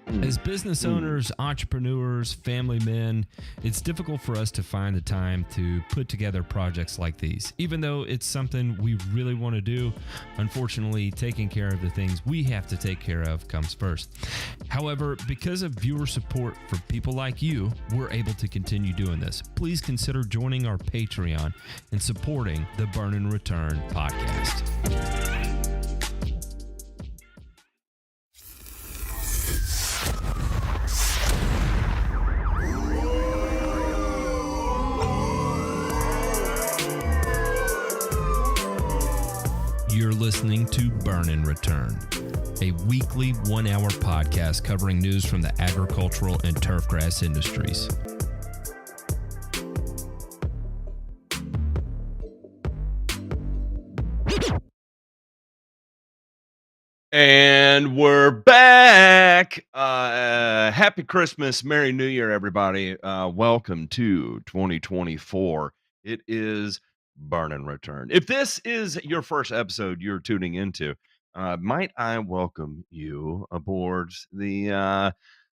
As business owners, entrepreneurs, family men, it's difficult for us to find the time to put together projects like these. Even though it's something we really want to do, unfortunately, taking care of the things we have to take care of comes first. However, because of viewer support for people like you, we're able to continue doing this. Please consider joining our Patreon and supporting the Burn and Return podcast. You're listening to Burn and Return, a weekly 1-hour podcast covering news from the agricultural and turfgrass industries. And we're back. Happy Christmas, Merry New Year, everybody. Welcome to 2024. It is Burn and Return. If this is your first episode you're tuning into, might I welcome you aboard the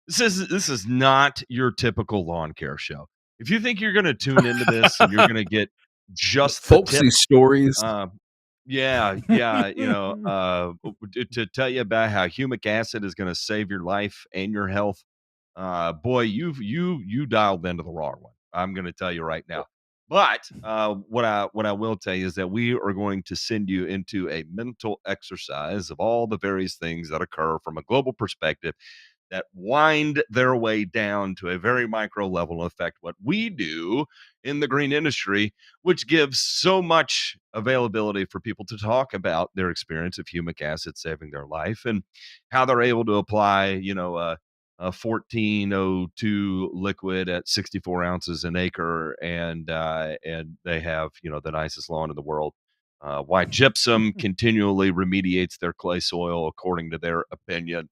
this is not your typical lawn care show. If you think you're going to tune into this and you're going to get just the folksy tip, stories, to tell you about how humic acid is going to save your life and your health, boy, you dialed into the wrong one. I'm going to tell you right now. But what I will tell you is that we are going to send you into a mental exercise of all the various things that occur from a global perspective that wind their way down to a very micro level and affect what we do in the green industry, which gives so much availability for people to talk about their experience of humic acid saving their life and how they're able to apply, a 1402 liquid at 64 ounces an acre, and they have the nicest lawn in the world. Why gypsum continually remediates their clay soil according to their opinion.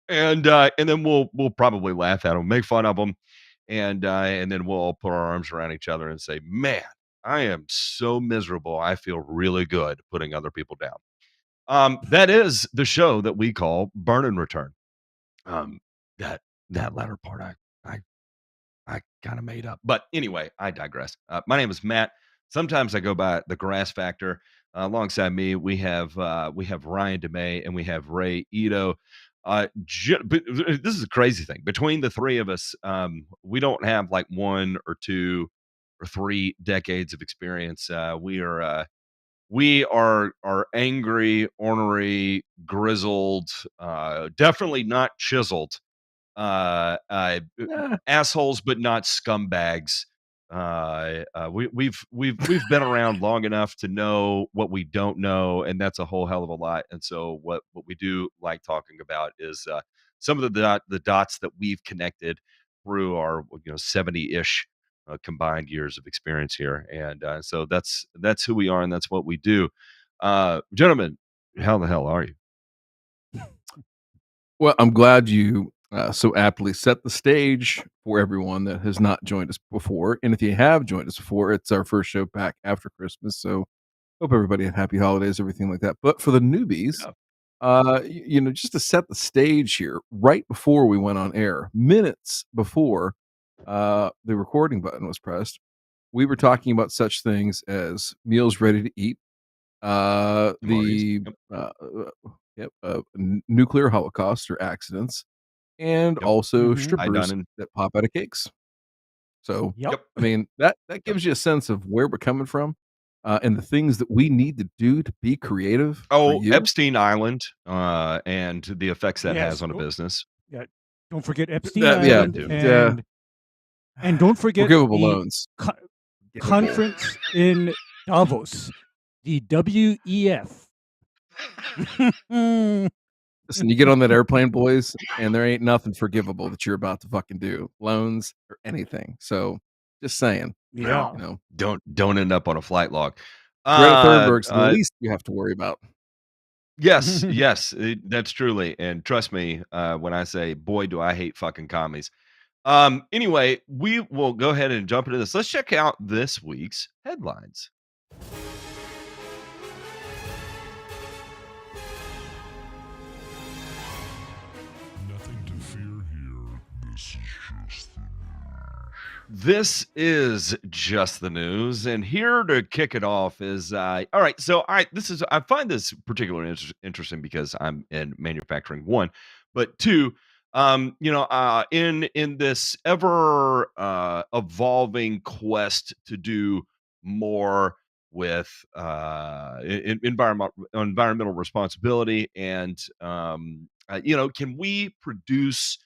And then we'll probably laugh at them, make fun of them, and then we'll all put our arms around each other and say, "Man, I am so miserable. I feel really good putting other people down." That is the show that we call Burn and Return. That latter part I kind of made up, but anyway, I digress. My name is Matt. Sometimes I go by the Grass Factor. Alongside me, we have Ryan DeMay and we have Ray Ito. But this is a crazy thing. Between the three of us, we don't have like 1 or 2 or 3 decades of experience. We are angry, ornery, grizzled, definitely not chiseled, assholes, but not scumbags. We've been around long enough to know what we don't know, and that's a whole hell of a lot. And so what we do like talking about is some of the dots that we've connected through our 70-ish combined years of experience here. And so that's who we are, and that's what we do. Gentlemen, how the hell are you? Well, I'm glad you so aptly set the stage for everyone that has not joined us before. And if you have joined us before, it's our first show back after Christmas. So hope everybody had happy holidays, everything like that. But for the newbies, just to set the stage here, right before we went on air, minutes before the recording button was pressed, we were talking about such things as meals ready to eat, nuclear holocaust or accidents, and also strippers that pop out of cakes. So, I mean, that gives you a sense of where we're coming from and the things that we need to do to be creative. Epstein Island and the effects that has on a business. Yeah, don't forget Epstein Island, and don't forget forgivable loans. Conference in Davos, the WEF. Listen, you get on that airplane, boys, and there ain't nothing forgivable that you're about to fucking do, loans or anything. So, just saying, don't end up on a flight log. Greta Thunberg's the least you have to worry about. Yes, that's truly, and trust me when I say, boy, do I hate fucking commies. Anyway, we will go ahead and jump into this. Let's check out this week's headlines. Nothing to fear. This is just the news, and here to kick it off is all right. So I find this particularly interesting because I'm in manufacturing, one, but two, in this ever evolving quest to do more with environmental responsibility, and can we produce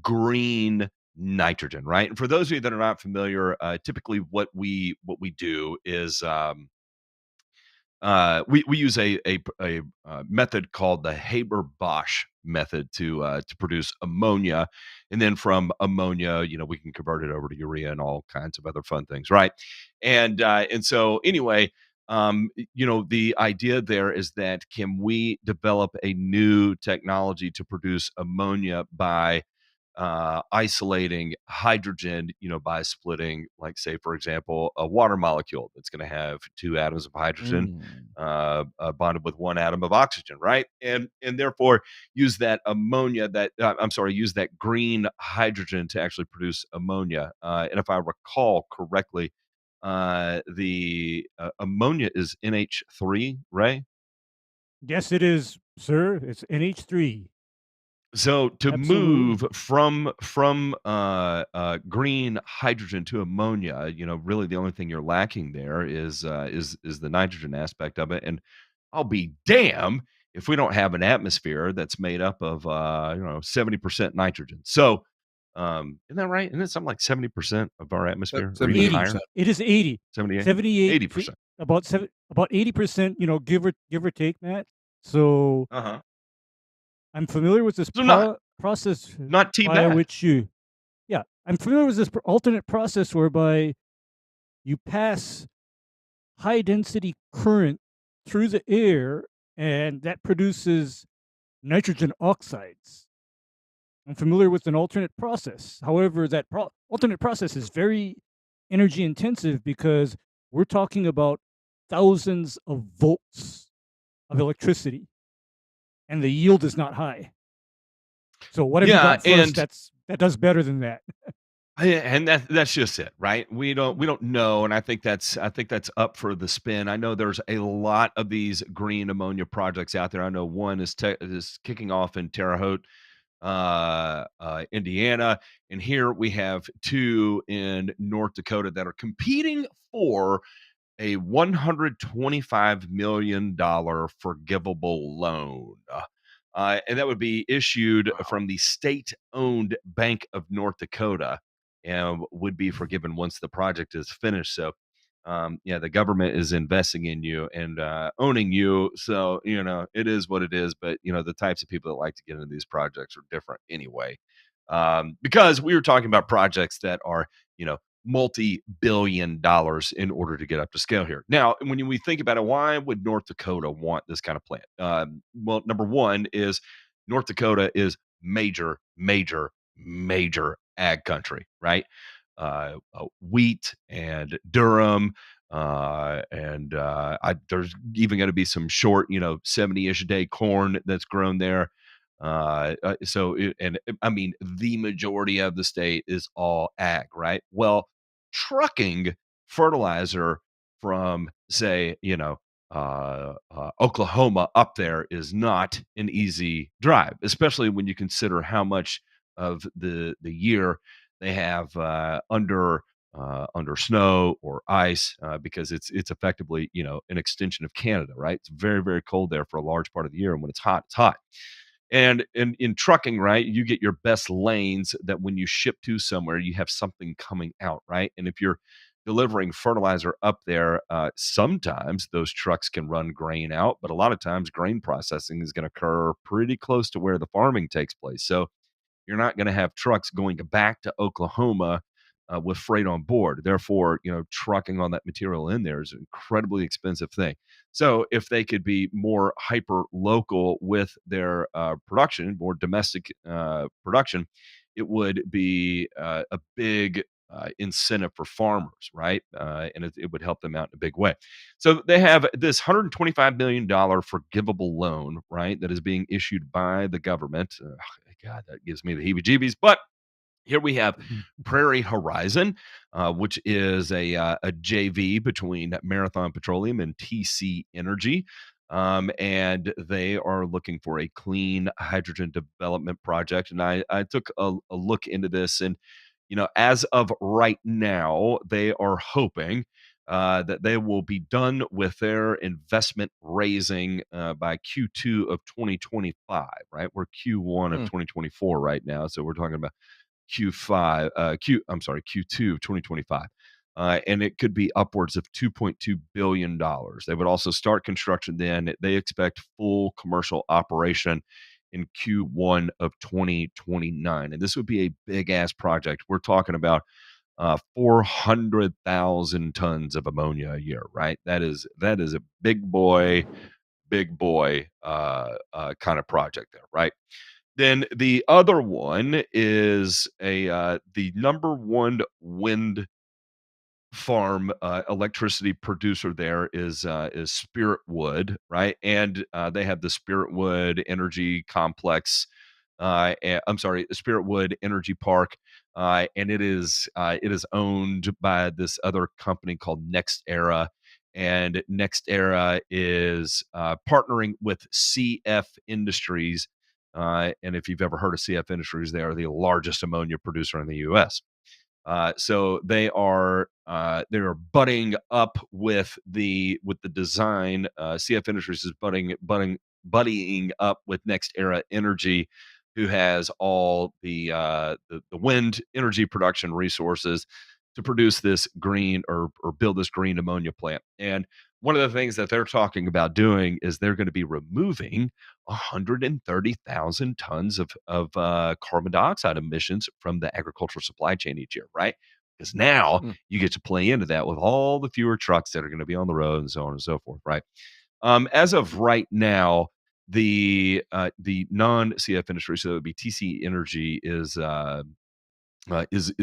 green nitrogen, right? And for those of you that are not familiar, typically what we do is we use a method called the Haber-Bosch method to produce ammonia, and then from ammonia, we can convert it over to urea and all kinds of other fun things, right? And so anyway, the idea there is that can we develop a new technology to produce ammonia by isolating hydrogen, by splitting, like, say, for example, a water molecule that's going to have two atoms of hydrogen bonded with one atom of oxygen, right? And therefore use that ammonia, use that green hydrogen to actually produce ammonia. And if I recall correctly, the ammonia is NH3, Ray? Yes, it is, sir. It's NH3. So to Absolutely. move from green hydrogen to ammonia, really the only thing you're lacking there is the nitrogen aspect of it. And I'll be damn if we don't have an atmosphere that's made up of 70% nitrogen. So isn't that right? Isn't it something like 70% of our atmosphere or even 78%. higher? It is 80. 78? 78. 80%. About 80%, give or take, Matt. So Uh-huh. I'm familiar with this So not process too via bad. which I'm familiar with this alternate process whereby you pass high density current through the air and that produces nitrogen oxides. I'm familiar with an alternate process. However, that alternate process is very energy intensive because we're talking about thousands of volts of electricity and the yield is not high. So what have you got for us that does better than that? And that's just it, right? We don't know, and I think that's up for the spin. I know there's a lot of these green ammonia projects out there. I know one is kicking off in Terre Haute, Indiana, and here we have two in North Dakota that are competing for a $125 million forgivable loan. And that would be issued from the state-owned Bank of North Dakota and would be forgiven once the project is finished. So, the government is investing in you and owning you. So, it is what it is. But, the types of people that like to get into these projects are different anyway. Because we were talking about projects that are, multi-billion dollars in order to get up to scale here. Now, when we think about it, why would North Dakota want this kind of plant? Well, number one is North Dakota is major, major, major ag country, right? Wheat and durum, there's even going to be some short, 70-ish a day corn that's grown there. I mean, the majority of the state is all ag, right? Well, trucking fertilizer from, say, Oklahoma up there is not an easy drive, especially when you consider how much of the year they have under snow or ice, because it's effectively an extension of Canada, right? It's very, very cold there for a large part of the year, and when it's hot, it's hot. And in trucking, right, you get your best lanes that when you ship to somewhere, you have something coming out, right? And if you're delivering fertilizer up there, sometimes those trucks can run grain out, but a lot of times grain processing is going to occur pretty close to where the farming takes place. So you're not going to have trucks going back to Oklahoma with freight on board. Therefore, trucking all that material in there is an incredibly expensive thing. So if they could be more hyper local with their production, more domestic production, it would be a big incentive for farmers, right? And it would help them out in a big way. So they have this $125 million forgivable loan, right, that is being issued by the government. God, that gives me the heebie-jeebies. But Here we have Prairie Horizon, which is a JV between Marathon Petroleum and TC Energy. And they are looking for a clean hydrogen development project. And I took a look into this, and as of right now, they are hoping that they will be done with their investment raising by Q2 of 2025. Right, we're Q1 of 2024 right now, so we're talking about Q2 of 2025. And it could be upwards of $2.2 billion. They would also start construction then. They expect full commercial operation in Q1 of 2029. And this would be a big ass project. We're talking about 400,000 tons of ammonia a year, right? That is a big boy kind of project there, right? Then the other one is the number one wind farm electricity producer there is Spiritwood, right? And they have the Spiritwood Energy Complex. I'm sorry, Spiritwood Energy Park, and it is owned by this other company called Next Era. And Next Era is partnering with CF Industries. And if you've ever heard of CF Industries, they are the largest ammonia producer in the U.S. So they are butting up with the design. CF Industries is buddying up with Next Era Energy, who has all the wind energy production resources to produce this green or build this green ammonia plant. And one of the things that they're talking about doing is they're going to be removing 130,000 tons of carbon dioxide emissions from the agricultural supply chain each year, right? Because now you get to play into that with all the fewer trucks that are going to be on the road and so on and so forth, right? As of right now, the non-CF industry, so it would be TC Energy, is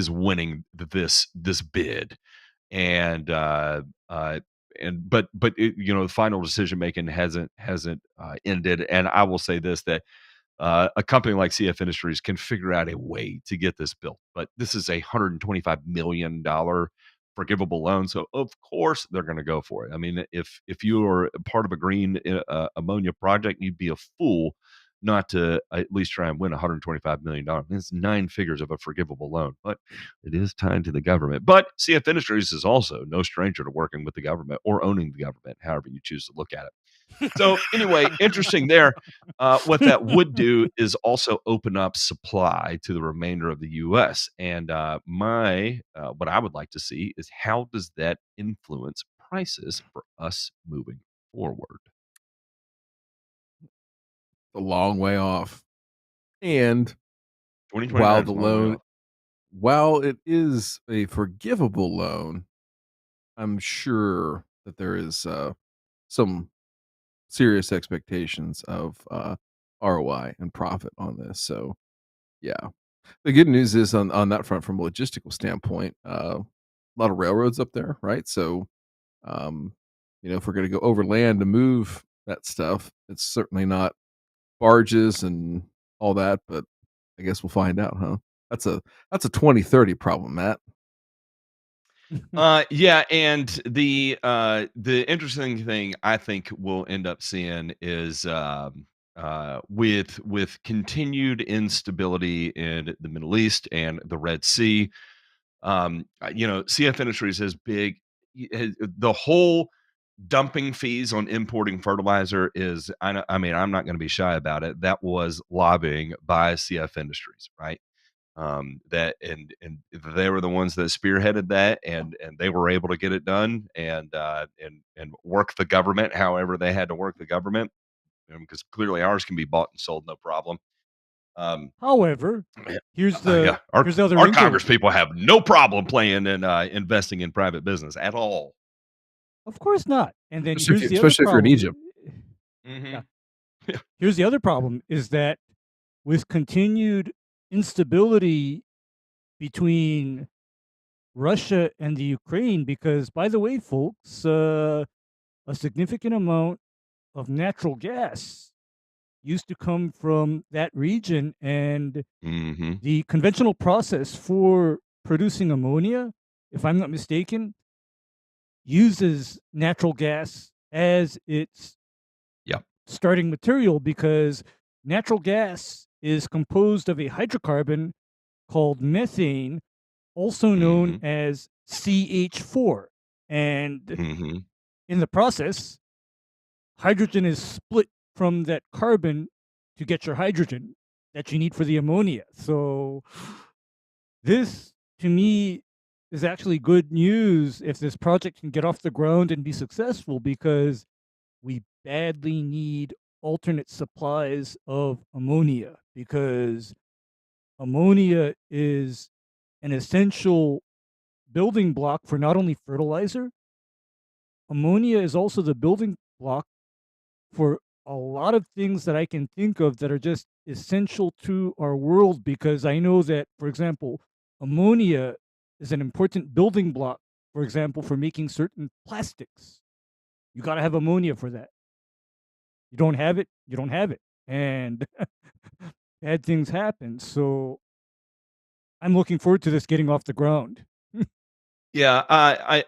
winning this bid, and but the final decision making hasn't ended. And I will say this, that a company like CF Industries can figure out a way to get this built, but this is a $125 million forgivable loan, so of course they're going to go for it. I mean, if you are part of a green ammonia project, you'd be a fool not to at least try and win $125 million. It's 9 figures of a forgivable loan, but it is tied to the government. But CF Industries is also no stranger to working with the government or owning the government, however you choose to look at it. So anyway, interesting there. What that would do is also open up supply to the remainder of the U.S. And what I would like to see is, how does that influence prices for us moving forward? A long way off. And 2029 is a long way off. while it is a forgivable loan, I'm sure that there is some serious expectations of ROI and profit on this. So, yeah. The good news is on that front, from a logistical standpoint, a lot of railroads up there, right? So, if we're going to go overland to move that stuff, it's certainly not barges and all that, but I guess we'll find out, huh? That's a 2030 problem, Matt. Yeah, and the interesting thing I think we'll end up seeing is with continued instability in the Middle East and the Red Sea. CF Industries has the whole dumping fees on importing fertilizer is, I mean, I'm not going to be shy about it. That was lobbying by CF Industries, right? That and they were the ones that spearheaded that, and they were able to get it done, and work the government however they had to work the government, because clearly ours can be bought and sold no problem. However, here's the our other our wrinkle. Congress people have no problem playing and investing in private business at all. Of course not. And then Especially here's the other if you're in problem. Egypt. Yeah. Here's the other problem, is that with continued instability between Russia and the Ukraine, because, by the way, folks, a significant amount of natural gas used to come from that region, and Mm-hmm. the conventional process for producing ammonia, if I'm not mistaken, uses natural gas as its Yep. starting material, because natural gas is composed of a hydrocarbon called methane, also known Mm-hmm. as CH4. And Mm-hmm. in the process, hydrogen is split from that carbon to get your hydrogen that you need for the ammonia. So this, to me, is actually good news if this project can get off the ground and be successful, because we badly need alternate supplies of ammonia, because ammonia is an essential building block for not only fertilizer, ammonia is also the building block for a lot of things that I can think of that are just essential to our world. Because I know that, for example, ammonia is an important building block, for example, for making certain plastics. You got to have ammonia for that. You don't have it, you don't have it. And bad things happen. So I'm looking forward to this getting off the ground. Yeah,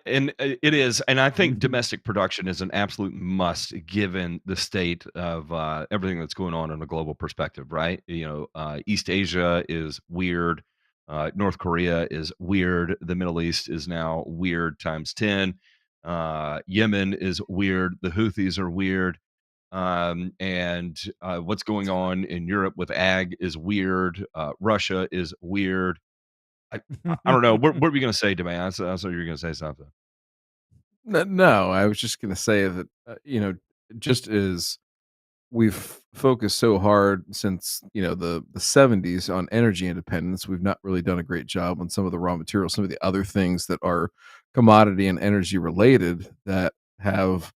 it is, and I think Mhm. domestic production is an absolute must given the state of everything that's going on in a global perspective, right? East Asia is weird, North Korea is weird, the Middle East is now weird times 10, Yemen is weird, the Houthis are weird, and what's going on in Europe with ag is weird, Russia is weird. I don't know. What were we gonna say, DeMay? I thought you were gonna say something. No, I was just gonna say that, just as we've focused so hard since, the 70s on energy independence, we've not really done a great job on some of the raw materials, some of the other things that are commodity and energy related that have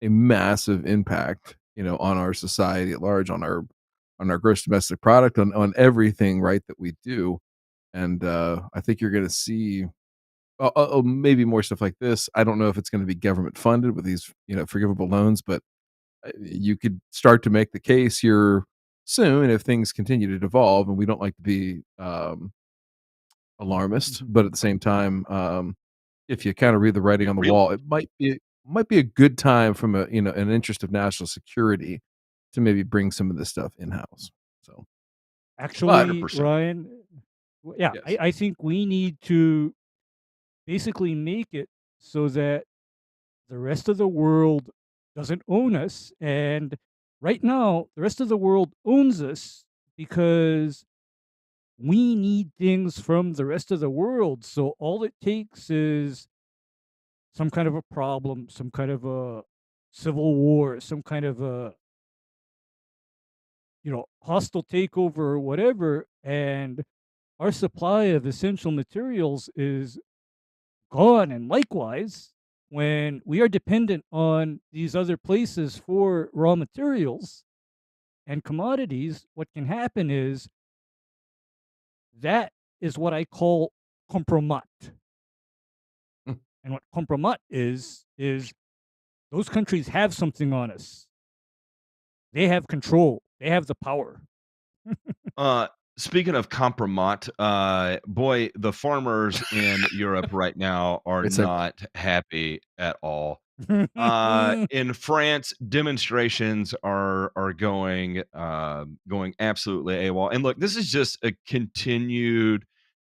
a massive impact, on our society at large, on our gross domestic product, on everything, right, that we do. And I think you're gonna see maybe more stuff like this. I don't know if it's going to be government funded with these, forgivable loans, but you could start to make the case here soon if things continue to devolve. And we don't like to be alarmist, but at the same time, if you kind of read the writing Yeah, on the real wall, it might be a good time from an interest of national security to maybe bring some of this stuff in house. So, but Actually, 100%. Ryan, yeah, yes, I think we need to basically make it so that the rest of the world doesn't own us. And right now, the rest of the world owns us because we need things from the rest of the world. So all it takes is some kind of a problem, some kind of a civil war, some kind of a hostile takeover or whatever, and our supply of essential materials is gone. And likewise, when we are dependent on these other places for raw materials and commodities, what can happen is that is what I call compromat. Mm. And what compromat is those countries have something on us. They have control. They have the power. Uh, Speaking of compromat, boy, the farmers in Europe right now are great segue. not happy at all. In France, demonstrations are going absolutely AWOL. And look, this is just a continued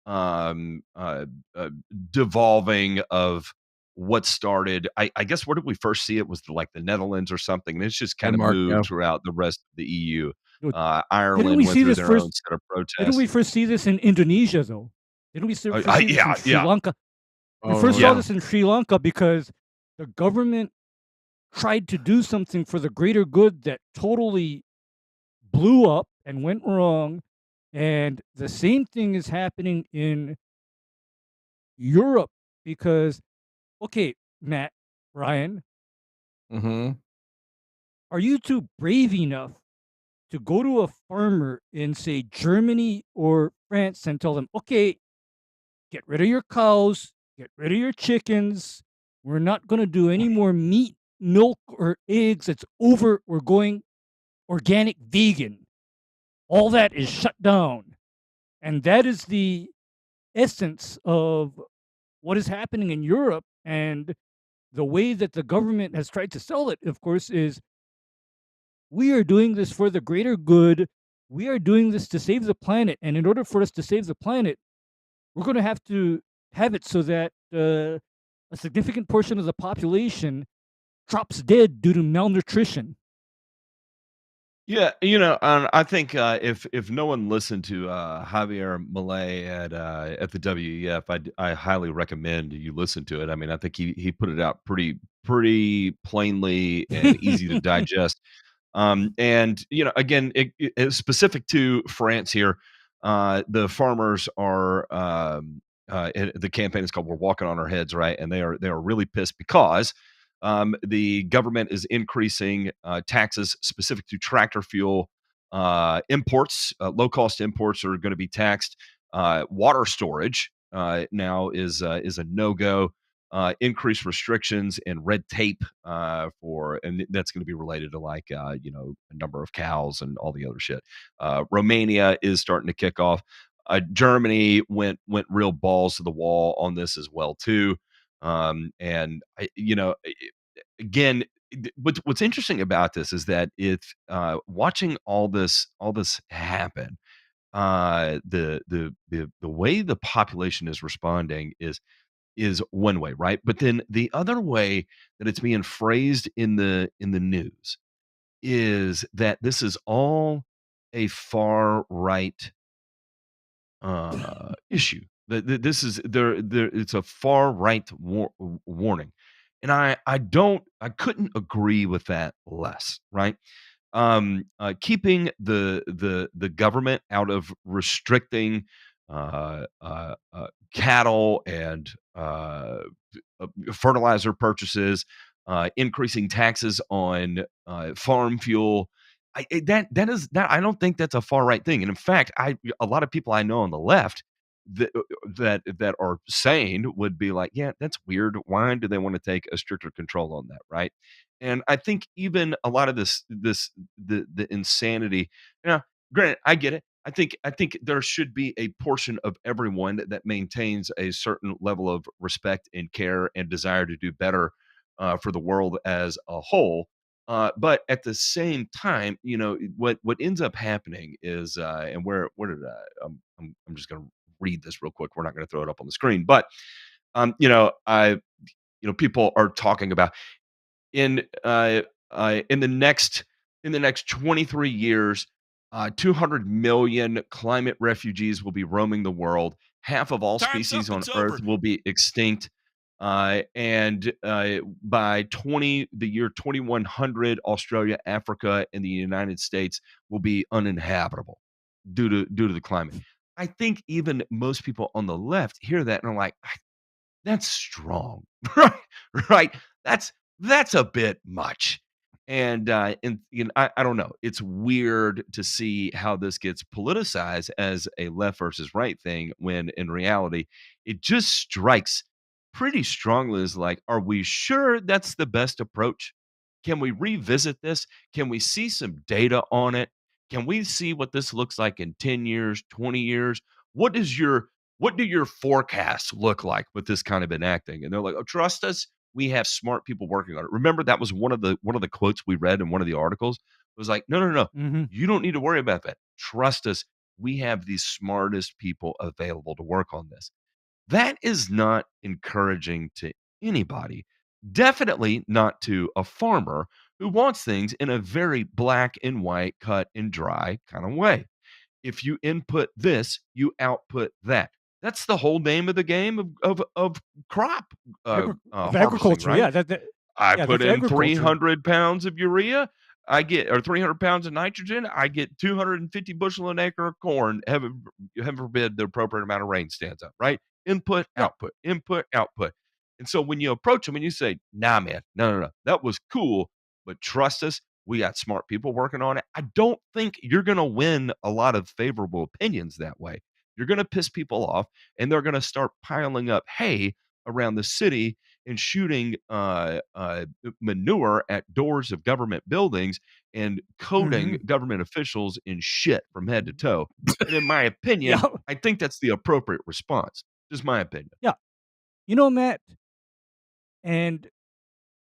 um uh, uh devolving of what started. I guess where did we first see it was like the Netherlands or something, and it's just kind of Denmark, yeah. moved throughout the rest of the EU. Yo, didn't Ireland we went see through this their own first? set of Didn't we protests. first see this in Indonesia, though? Didn't we first see this in Yeah, Sri yeah, Lanka? We Oh first saw yeah. yeah. this in Sri Lanka because the government tried to do something for the greater good that totally blew up and went wrong. And the same thing is happening in Europe because, okay, Matt, Ryan, Hmm. are you two brave enough to go to a farmer in, say, Germany or France and tell them, okay, get rid of your cows, get rid of your chickens. We're not going to do any more meat, milk, or eggs. It's over. We're going organic, vegan. All that is shut down. And that is the essence of what is happening in Europe. And the way that the government has tried to sell it, of course, is we are doing this for the greater good. We are doing this to save the planet. And in order for us to save the planet, we're going to have it so that a significant portion of the population drops dead due to malnutrition. Yeah, I think if no one listened to Javier Milei at the WEF, I highly recommend you listen to it. I mean, I think he put it out pretty plainly and easy to digest. And again, it's specific to France here. The farmers are the campaign is called "We're Walking on Our Heads," right? And they are really pissed because the government is increasing taxes specific to tractor fuel imports. Low-cost imports are going to be taxed. Water storage now is a no-go. Increased restrictions and red tape and that's going to be related to a number of cows and all the other shit. Romania is starting to kick off. Germany went real balls to the wall on this as well too. And again, what's interesting about this is that it's watching all this happen. The way the population is responding is one way, right? But then the other way that it's being phrased in the news is that this is all a far right issue. This is there. It's a far right warning, and I couldn't agree with that less. Right, keeping the government out of restricting cattle and fertilizer purchases, increasing taxes on farm fuel. I don't think that's a far right thing. And in fact, a lot of people I know on the left that are sane would be like, yeah, that's weird. Why do they want to take a stricter control on that, right? And I think even a lot of the insanity. Granted, I get it. I think there should be a portion of everyone that maintains a certain level of respect and care and desire to do better for the world as a whole. But at the same time, what ends up happening is, and where did I'm just going to read this real quick. We're not going to throw it up on the screen, but people are talking about in in the next 23 years, 200 million climate refugees will be roaming the world. Half of all species on Earth will be extinct. And by the year 2100, Australia, Africa, and the United States will be uninhabitable due to the climate. I think even most people on the left hear that and are like, that's strong, right? Right? That's a bit much. And I don't know. It's weird to see how this gets politicized as a left versus right thing when in reality it just strikes pretty strongly as like, are we sure that's the best approach? Can we revisit this? Can we see some data on it? Can we see what this looks like in 10 years, 20 years? What do your forecasts look like with this kind of enacting? And they're like, oh, trust us. We have smart people working on it. Remember, that was one of the quotes we read in one of the articles. It was like, no. Mm-hmm. You don't need to worry about that. Trust us. We have the smartest people available to work on this. That is not encouraging to anybody. Definitely not to a farmer who wants things in a very black and white, cut and dry kind of way. If you input this, you output that. That's the whole name of the game of crop Of harvesting, agriculture, right? yeah. I Yeah, put that's in agriculture. 300 pounds of urea, or 300 pounds of nitrogen, I get 250 bushel an acre of corn. Heaven forbid the appropriate amount of rain stands up, right? Input, output, input, output. And so when you approach them and you say, nah, man, no, that was cool, but trust us, we got smart people working on it. I don't think you're going to win a lot of favorable opinions that way. You're going to piss people off and they're going to start piling up hay around the city and shooting manure at doors of government buildings and coating Mhm. government officials in shit from head to toe. And in my opinion, Yeah, I think that's the appropriate response. Just my opinion. yeah. Matt, and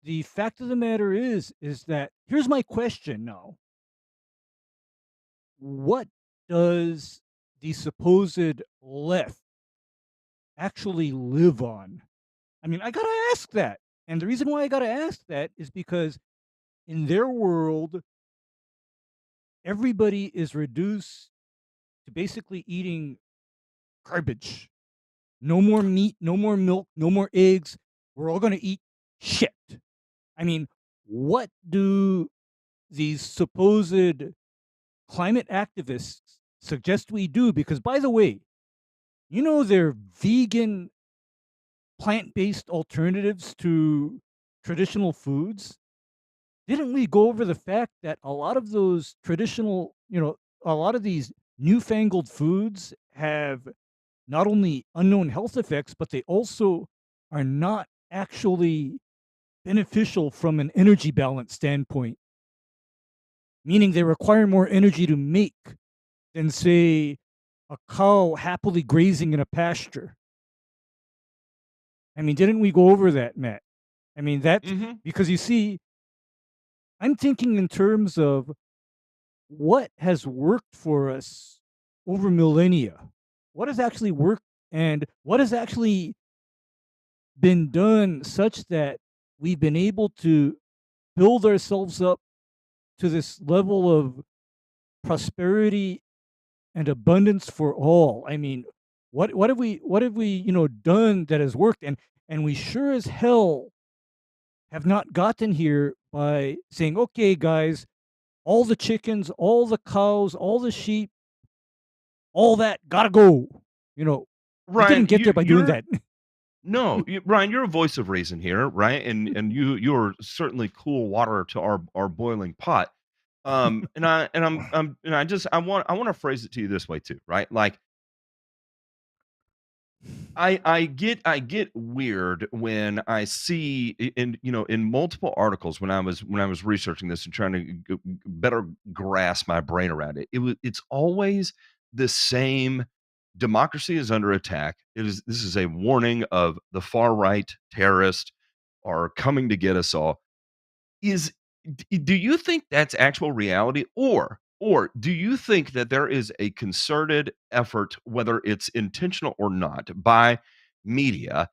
the fact of the matter is that here's my question now. What does the supposed left actually live on? I mean, I gotta ask that. And the reason why I gotta ask that is because in their world, everybody is reduced to basically eating garbage. No more meat, no more milk, no more eggs. We're all gonna eat shit. I mean, what do these supposed climate activists suggest we do? Because, by the way, they're vegan, plant based alternatives to traditional foods. Didn't we go over the fact that a lot of those traditional, a lot of these newfangled foods have not only unknown health effects, but they also are not actually beneficial from an energy balance standpoint, meaning they require more energy to make than, say, a cow happily grazing in a pasture. I mean, didn't we go over that, Matt? I mean, that's Mhm. because you see, I'm thinking in terms of what has worked for us over millennia. What has actually worked and what has actually been done such that we've been able to build ourselves up to this level of prosperity and abundance for all. I mean, what have we done that has worked? And we sure as hell have not gotten here by saying, okay, guys, all the chickens, all the cows, all the sheep, all that gotta go. You know, we didn't Ryan, get there by doing you're that. no, Ryan, you're a voice of reason here, right? And you're certainly cool water to our boiling pot. And I want to phrase it to you this way too, right? Like I get weird when I see in multiple articles when I was researching this and trying to better grasp my brain around it. It's always the same. Democracy is under attack. This is a warning of the far right terrorists are coming to get us all. Is do you think that's actual reality, or do you think that there is a concerted effort, whether it's intentional or not, by media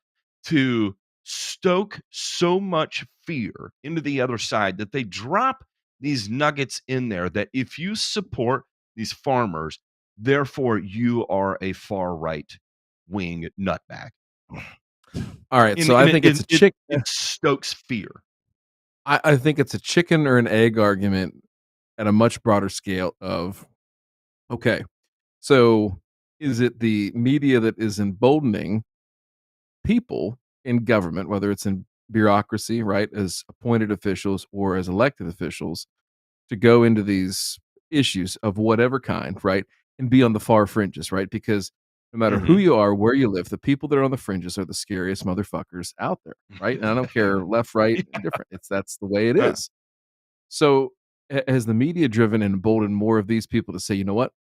to stoke so much fear into the other side that they drop these nuggets in there that if you support these farmers, therefore you are a far right wing nutbag? All right, And, so and I it, think it's it, a it, chick. it stokes fear. I think it's a chicken or an egg argument at a much broader scale of okay, so is it the media that is emboldening people in government, whether it's in bureaucracy, right, as appointed officials or as elected officials, to go into these issues of whatever kind, right, and be on the far fringes, right? Because no matter who Mhm. you are, where you live, the people that are on the fringes are the scariest motherfuckers out there, right? And I don't care left, right, indifferent. That's the way it Yeah. is. So has the media driven and emboldened more of these people to say, you know what,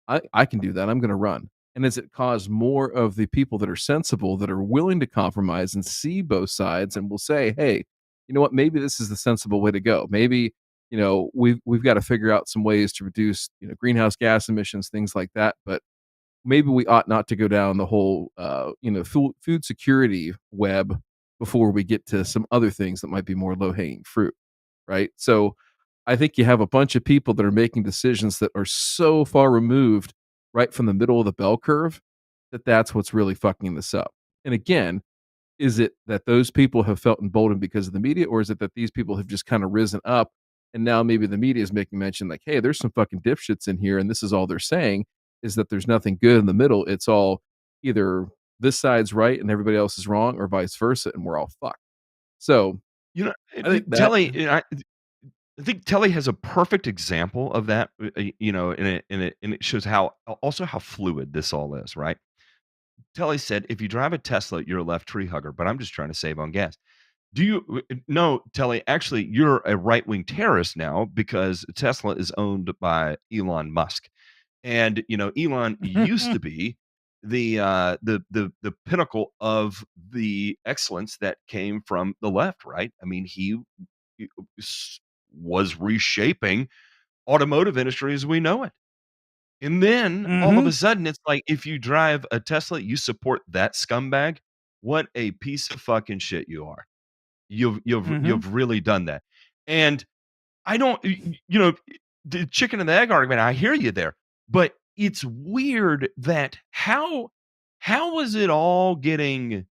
I can do that. I'm going to run. And has it caused more of the people that are sensible, that are willing to compromise and see both sides and will say, hey, you know what, maybe this is the sensible way to go. Maybe, we've got to figure out some ways to reduce, greenhouse gas emissions, things like that. But maybe we ought not to go down the whole, food security web before we get to some other things that might be more low hanging fruit. Right. So I think you have a bunch of people that are making decisions that are so far removed right from the middle of the bell curve that that's what's really fucking this up. And again, is it that those people have felt emboldened because of the media, or is it that these people have just kind of risen up and now maybe the media is making mention like, hey, there's some fucking dipshits in here, and this is all they're saying is that there's nothing good in the middle. It's all either this side's right and everybody else is wrong, or vice versa, and we're all fucked. So You know, I think that Telly, I think Telly has a perfect example of that, and it shows how also how fluid this all is, right? Telly said, if you drive a Tesla, you're a left tree hugger, but I'm just trying to save on gas. Do you no, Telly, actually, you're a right-wing terrorist now because Tesla is owned by Elon Musk. And, Elon used to be the pinnacle of the excellence that came from the left, right? I mean, he was reshaping automotive industry as we know it. And then all of a sudden, it's like if you drive a Tesla, you support that scumbag. What a piece of fucking shit you are. You've really done that. And I don't, the chicken and the egg argument. I hear you there, but it's weird that how is it all getting?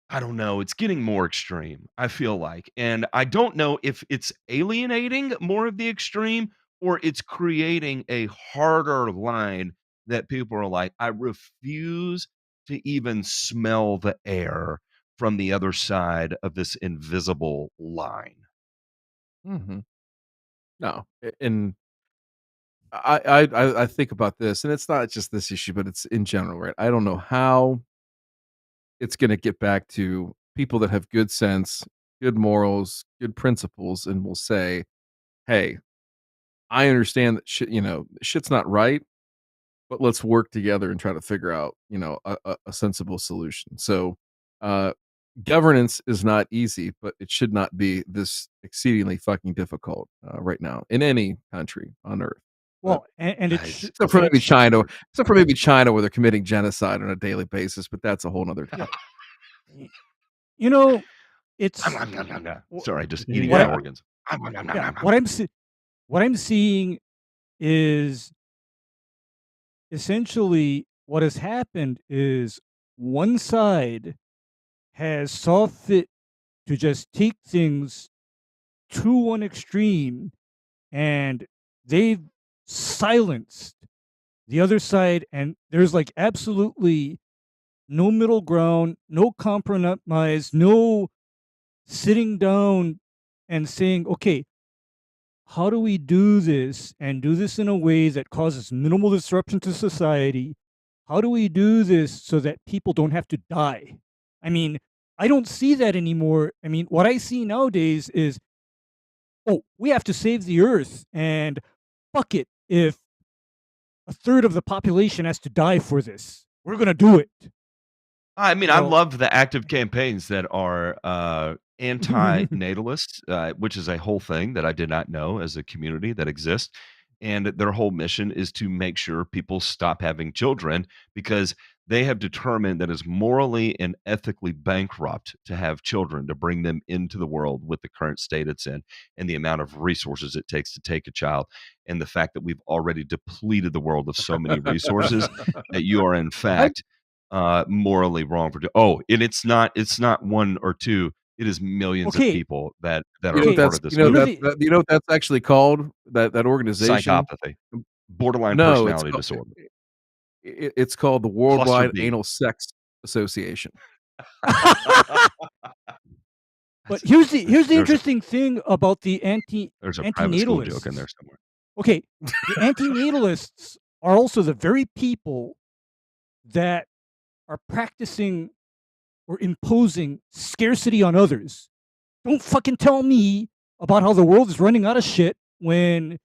I don't know. It's getting more extreme, I feel like. And I don't know if it's alienating more of the extreme or it's creating a harder line that people are like, I refuse to even smell the air from the other side of this invisible line. Mhm. No, and I think about this, and it's not just this issue, but it's in general, right? I don't know how it's gonna get back to people that have good sense, good morals, good principles, and will say, "Hey, I understand that shit's not right, but let's work together and try to figure out, a sensible solution." So, uh, governance is not easy, but it should not be this exceedingly fucking difficult, right now in any country on earth. But Well, and it Guys, except for maybe it's China, where they're committing genocide on a daily basis, but that's a whole nother yeah. topic. You know, it's wh- Sorry, just eating what my I organs. yeah what I'm seeing is essentially what has happened is one side has saw fit to just take things to one extreme, and they've silenced the other side, and there's like absolutely no middle ground, no compromise, no sitting down and saying, okay, how do we do this and do this in a way that causes minimal disruption to society? How do we do this so that people don't have to die? I mean, I don't see that anymore. I mean, what I see nowadays is, oh, we have to save the earth, and fuck it if a third of the population has to die for this. We're going to do it. I mean, You I know, love the active campaigns that are anti-natalists, which is a whole thing that I did not know as a community that exists. And their whole mission is to make sure people stop having children because they have determined that it's morally and ethically bankrupt to have children, to bring them into the world with the current state it's in and the amount of resources it takes to take a child. And the fact that we've already depleted the world of so many resources that you are, in I fact, morally wrong for and it's not one or two, it is millions of okay, people that You are know what okay. part that's of this you know Here's movement. that the that you know what that's actually called? That organization? Psychopathy, borderline No, personality disorder, it's called the cluster Worldwide B. Anal Sex Association. but That's here's the there's a interesting thing about the there's a private school joke in there antinatalists. somewhere. Okay, the antinatalists are also the very people that are practicing or imposing scarcity on others. Don't fucking tell me about how the world is running out of shit when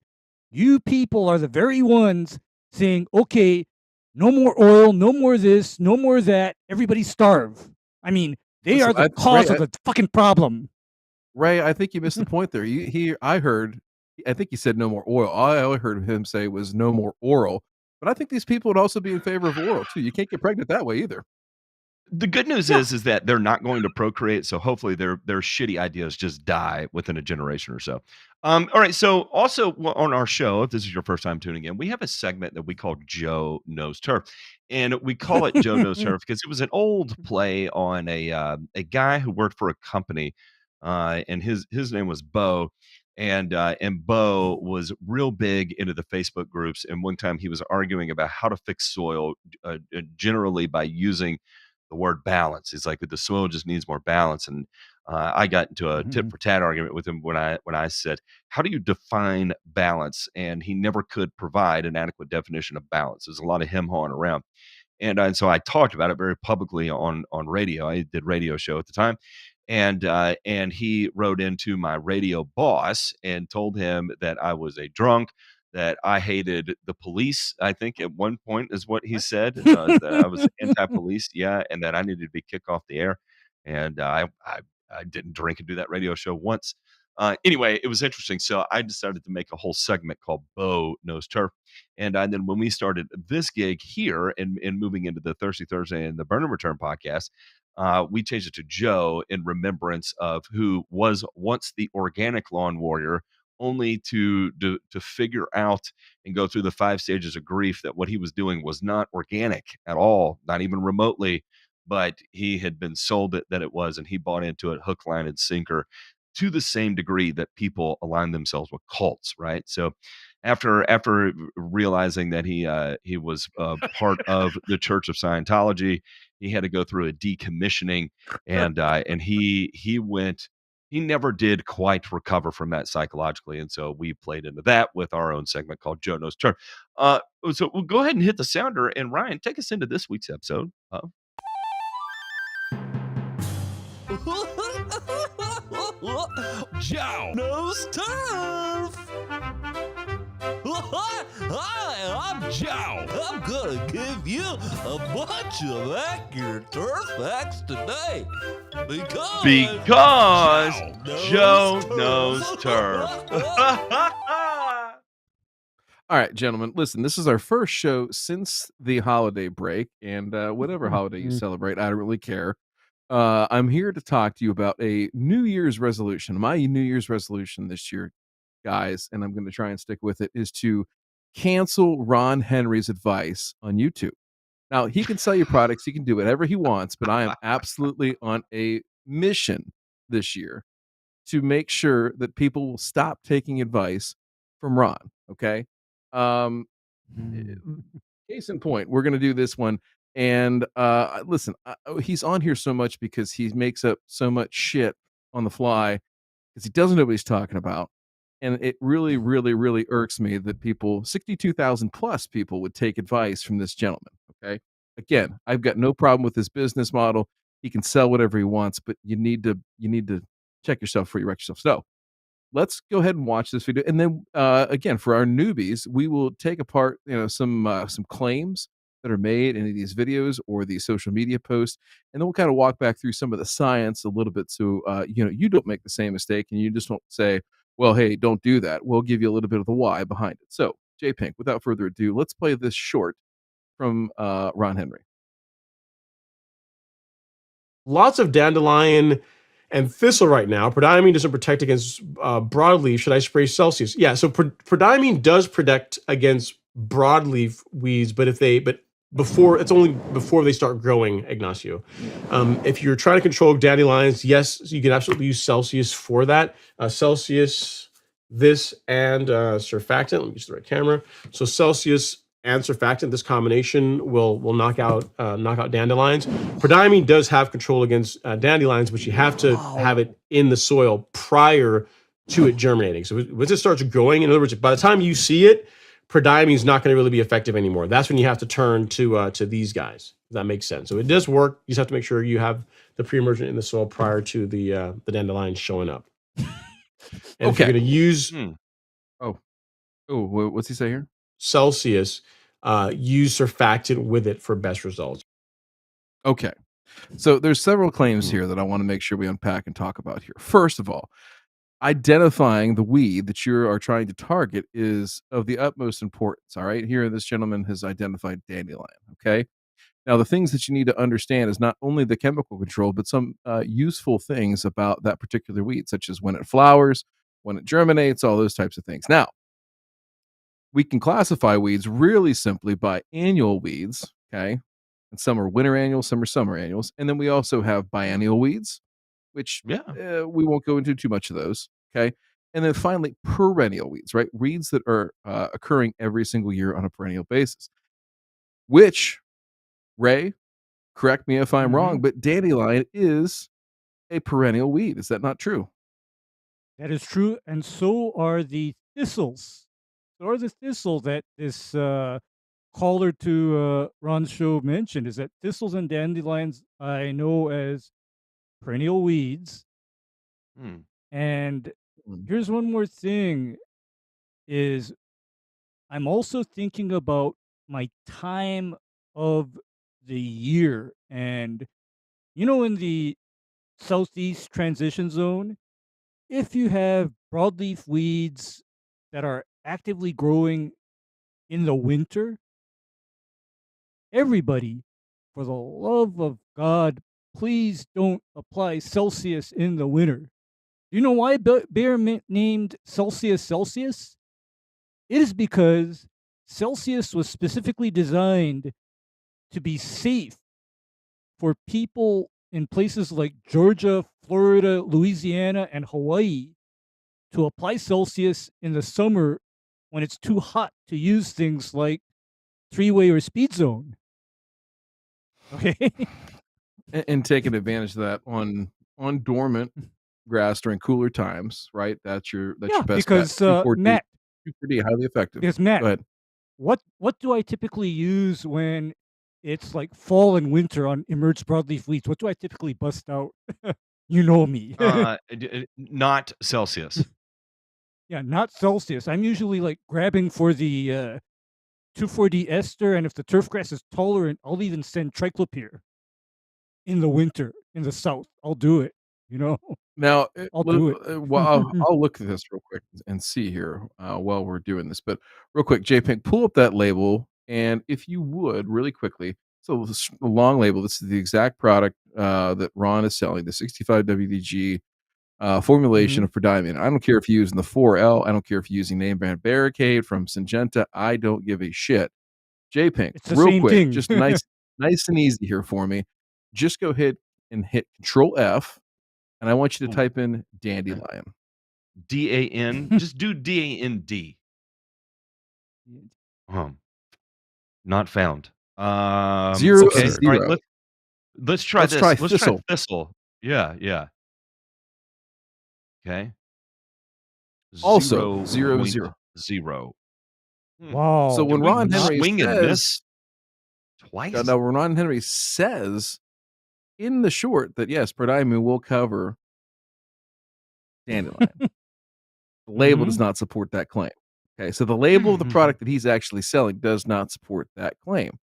you people are the very ones saying, okay, no more oil, no more this, no more that, everybody starve. I mean, they Listen, are the cause of the fucking problem. Ray, I think you missed the point there. I think he said no more oil. All I heard him say was no more oral. But I think these people would also be in favor of oral too. You can't get pregnant that way either. The good news Yeah. is that they're not going to procreate, so hopefully their shitty ideas just die within a generation or so. All right, so also on our show, if this is your first time tuning in, we have a segment that we call Joe Knows Turf, and we call it Joe Knows Turf because it was an old play on a guy who worked for a company, and his name was Bo, and Bo was real big into the Facebook groups, and one time he was arguing about how to fix soil, generally by using the word balance. He's like, the soil just needs more balance. And I got into a tit for tat argument with him when I said, how do you define balance? And he never could provide an adequate definition of balance. There's a lot of him hawing around. And so I talked about it very publicly on radio. I did radio show at the time. And he wrote into my radio boss and told him that I was a drunk, that I hated the police. I think at one point is what he said, that I was anti-police, yeah, and that I needed to be kicked off the air. And I didn't drink and do that radio show once. Anyway, it was interesting. So I decided to make a whole segment called Bo Knows Turf. And then when we started this gig here and moving into the Thirsty Thursday and the Burn and Return podcast, we changed it to Joe in remembrance of who was once the organic lawn warrior, only to figure out and go through the 5 stages of grief that what he was doing was not organic at all, not even remotely, but he had been sold it that it was, and he bought into it hook, line, and sinker to the same degree that people align themselves with cults, right? So after realizing that he was part of the Church of Scientology, he had to go through a decommissioning, and he never did quite recover from that psychologically, and so we played into that with our own segment called Joe Knows Turf. So we'll go ahead and hit the sounder, and Ryan, take us into this week's episode of Joe Knows Turf. Hi, I'm Joe. I'm gonna give you a bunch of accurate turf facts today because Joe knows turf. All right, gentlemen, listen, this is our first show since the holiday break, and whatever holiday you celebrate, I don't really care. I'm here to talk to you about a New Year's resolution. My New Year's resolution this year, guys, and I'm going to try and stick with it, is to cancel Ron Henry's advice on YouTube. Now, he can sell you products, he can do whatever he wants, but I am absolutely on a mission this year to make sure that people will stop taking advice from Ron, okay? Case in point, we're going to do this one. And listen, he's on here so much because he makes up so much shit on the fly because he doesn't know what he's talking about. And it really, really, really irks me that 62,000 plus people would take advice from this gentleman. Okay. Again, I've got no problem with his business model. He can sell whatever he wants, but you need to check yourself before you wreck yourself. So let's go ahead and watch this video. And then again, for our newbies, we will take apart, some claims that are made in these videos or these social media posts, and then we'll kind of walk back through some of the science a little bit, so you don't make the same mistake, and you just don't say, well, hey, don't do that. We'll give you a little bit of the why behind it. So, J Pink, without further ado, let's play this short from Ron Henry. Lots of dandelion and thistle right now. Prodiamine doesn't protect against broadleaf. Should I spray Celsius? Yeah, so prodiamine does protect against broadleaf weeds, but it's only before they start growing, Ignacio. If you're trying to control dandelions, yes, you can absolutely use Celsius for that. Celsius, this, and surfactant. Let me use the right camera. So Celsius and surfactant, this combination will knock out dandelions. Prodiamine does have control against dandelions, but you have to have it in the soil prior to it germinating. So once it starts growing, in other words, by the time you see it, prodiamine is not going to really be effective anymore. That's when you have to turn to these guys. If that makes sense. So it does work. You just have to make sure you have the pre-emergent in the soil prior to the dandelions showing up. And if you're going to use what's he say here? Celsius, use surfactant with it for best results. Okay. So there's several claims here that I want to make sure we unpack and talk about here. First of all, identifying the weed that you are trying to target is of the utmost importance. All right. Here, this gentleman has identified dandelion. Okay. Now, the things that you need to understand is not only the chemical control, but some useful things about that particular weed, such as when it flowers, when it germinates, all those types of things. Now, we can classify weeds really simply by annual weeds. Okay. And some are winter annuals, some are summer annuals. And then we also have biennial weeds, which we won't go into too much of those. Okay. And then finally, perennial weeds, right? Weeds that are occurring every single year on a perennial basis, which, Ray, correct me if I'm wrong, but dandelion is a perennial weed. Is that not true? That is true. And so are the thistles. So are the thistles that this caller to Ron's show mentioned, is that thistles and dandelions I know as perennial weeds. And here's one more thing is I'm also thinking about my time of the year. And, in the southeast transition zone, if you have broadleaf weeds that are actively growing in the winter, everybody, for the love of God, please don't apply Celsius in the winter. Do you know why Bayer named Celsius? It is because Celsius was specifically designed to be safe for people in places like Georgia, Florida, Louisiana, and Hawaii to apply Celsius in the summer when it's too hot to use things like three-way or speed zone. Okay. and taking advantage of that on dormant grass during cooler times, right? That's your best because bet. Matt, 2,4-D, highly effective. Because Matt, Go ahead. What do I typically use when it's like fall and winter on emerged broadleaf weeds? What do I typically bust out? You know me. Not Celsius. Yeah, not Celsius. I'm usually like grabbing for the 2,4-D ester, and if the turfgrass is tolerant, I'll even send triclopyr in the winter in the south. I'll do it. Now, I'll do it. I'll look at this real quick and see here while we're doing this. But real quick, JPink, pull up that label, and if you would, really quickly. So the long label. This is the exact product that Ron is selling, the 65 WDG formulation of prodiamine. I don't care if you're using the 4L. I don't care if you're using name brand Barricade from Syngenta. I don't give a shit. JPink, It's the real same quick, thing. just nice and easy here for me. Just go ahead and hit Control F. And I want you to type in dandelion. DAN. Just do DAND. Not found. Zero. Okay. Zero. All right, let's try this. Try let's thistle. try thistle. Yeah. Okay. Also 0, 0. Wow. So when Ron Henry swing and says miss twice, no, when Ron Henry says in the short that yes, prodiamine will cover dandelion, the label does not support that claim. Okay, so the label of the product that he's actually selling does not support that claim.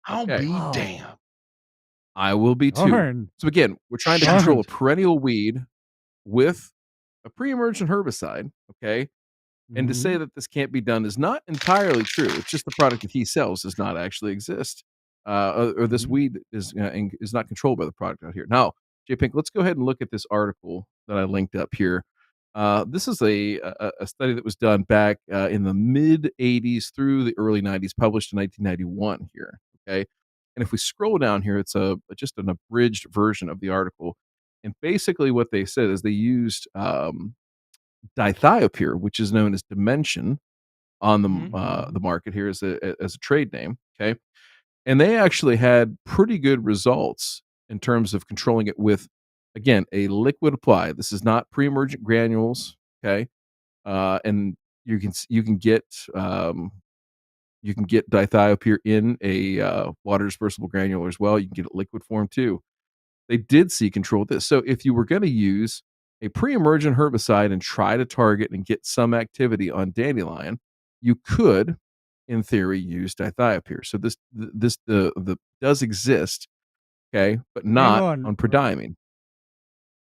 I'll be damned. I will be too. Darn. So again, we're trying to control a perennial weed with a pre-emergent herbicide. Okay. And to say that this can't be done is not entirely true. It's just the product that he sells does not actually exist, or this weed is not controlled by the product out here. Now, JPink, let's go ahead and look at this article that I linked up here. This is a study that was done back in the mid 80s through the early 90s, published in 1991 here. Okay, and if we scroll down here, it's just an abridged version of the article. And basically, what they said is they used dithiopyr, which is known as Dimension on the market here as a trade name. Okay, and they actually had pretty good results in terms of controlling it with, again, a liquid apply. This is not pre-emergent granules. Okay, and you can get dithiopyr in a water dispersible granule as well. You can get it liquid form too. They did see control with this. So if you were going to use a pre-emergent herbicide and try to target and get some activity on dandelion, you could, in theory, use dithiopyr. So this does exist, okay, but not on prodiamine.